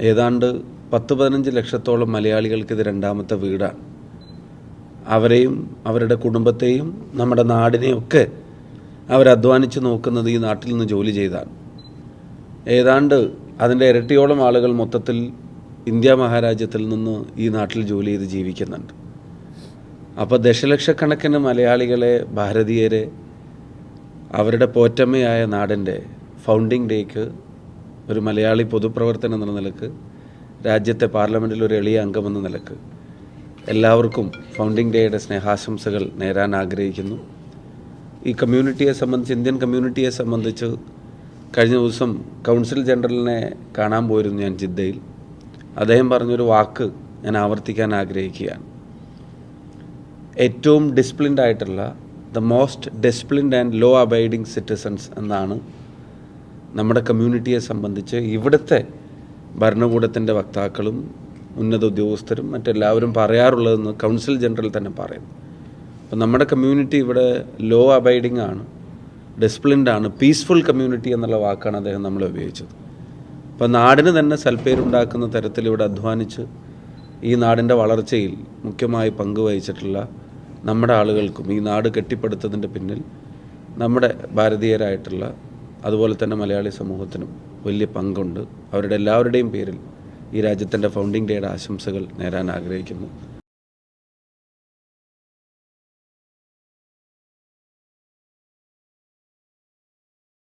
ഏതാണ്ട് 10-15 ലക്ഷത്തോളം മലയാളികൾക്ക് ഇത് രണ്ടാമത്തെ വീടാണ്. അവരെയും അവരുടെ കുടുംബത്തെയും നമ്മുടെ നാടിനെയൊക്കെ അവരധ്വാനിച്ച് നോക്കുന്നത് ഈ നാട്ടിൽ നിന്ന് ജോലി ചെയ്താണ്. ഏതാണ്ട് അതിൻ്റെ ഇരട്ടിയോളം ആളുകൾ മൊത്തത്തിൽ ഇന്ത്യ മഹാരാജ്യത്തിൽ നിന്ന് ഈ നാട്ടിൽ ജോലി ചെയ്ത് ജീവിക്കുന്നുണ്ട്. അപ്പോൾ ദശലക്ഷക്കണക്കിന് മലയാളികളെ, ഭാരതീയരെ അവരുടെ പോറ്റമ്മയായ നാടിൻ്റെ ഫൗണ്ടിങ് ഡേക്ക് ഒരു മലയാളി പൊതുപ്രവർത്തനം എന്ന നിലക്ക്, രാജ്യത്തെ പാർലമെൻറ്റിൽ ഒരു എളിയ അംഗമെന്ന നിലക്ക് എല്ലാവർക്കും ഫൗണ്ടിങ് ഡേയുടെ സ്നേഹാശംസകൾ നേരാൻ ആഗ്രഹിക്കുന്നു. ഈ കമ്മ്യൂണിറ്റിയെ സംബന്ധിച്ച്, ഇന്ത്യൻ കമ്മ്യൂണിറ്റിയെ സംബന്ധിച്ച് കഴിഞ്ഞ ദിവസം കൗൺസിൽ ജനറലിനെ കാണാൻ പോയിരുന്നു ഞാൻ ജിദ്ദയിൽ. അദ്ദേഹം പറഞ്ഞൊരു വാക്ക് ഞാൻ ആവർത്തിക്കാൻ ആഗ്രഹിക്കുകയാണ്. ഏറ്റവും ഡിസിപ്ലിൻഡ് ആയിട്ടുള്ള, the most disciplined and law abiding citizens എന്നാണ് നമ്മുടെ കമ്മ്യൂണിറ്റിയെ സംബന്ധിച്ച് ഇവിടുത്തെ ഭരണകൂടത്തിൻ്റെ വക്താക്കളും ഉന്നത ഉദ്യോഗസ്ഥരും മറ്റെല്ലാവരും പറയാറുള്ളതെന്ന് കൗൺസിൽ ജനറൽ തന്നെ പറയുന്നു. അപ്പം നമ്മുടെ കമ്മ്യൂണിറ്റി ഇവിടെ ലോ അബൈഡിങ് ആണ്, ഡിസിപ്ലിൻഡ് ആണ്, പീസ്ഫുൾ കമ്മ്യൂണിറ്റി എന്നുള്ള വാക്കാണ് അദ്ദേഹം നമ്മളെ ഉപയോഗിച്ചത്. അപ്പം നാടിന് തന്നെ സൽപ്പേരുണ്ടാക്കുന്ന തരത്തിൽ ഇവിടെ അധ്വാനിച്ച് ഈ നാടിൻ്റെ വളർച്ചയിൽ മുഖ്യമായി പങ്കുവഹിച്ചിട്ടുള്ള നമ്മുടെ ആളുകൾക്കും ഈ നാട് കെട്ടിപ്പടുത്തതിൻ്റെ പിന്നിൽ നമ്മുടെ ഭാരതീയരായിട്ടുള്ള അതുപോലെ തന്നെ മലയാളി സമൂഹത്തിനും വലിയ പങ്കുണ്ട്. അവരുടെ എല്ലാവരുടെയും പേരിൽ ഈ രാജ്യത്തിൻ്റെ ഫൗണ്ടിങ് ഡേയുടെ ആശംസകൾ നേരാൻ ആഗ്രഹിക്കുന്നു.